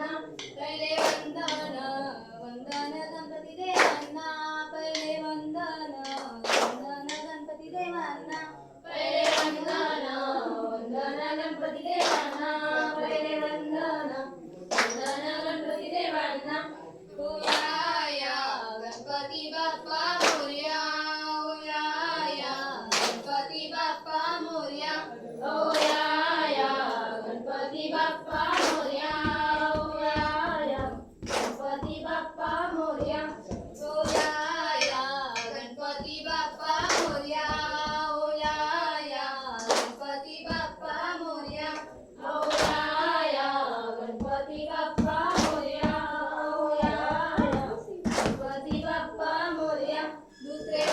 देवांना पहिले वंदन वंदन गणपती देवांना पहिले वंदन वंदन गणपती देवांना पहिले वंदन वंदन गणपती देवांना पहिले वंदन वंदन गणपती देवांना ओया गणपती बाप्पा मोरया ओया गणपती बाप्पा मोरया ओया गणपती बाप्पा मोरया ओया गणपती बाप्पा मोरया ओया गणपती बाप्पा मोरया ओया गणपती बाप्पा मोरया ओया गणपती बाप्पा मोरया ओया गणपती बाप्पा मोरया दुसरे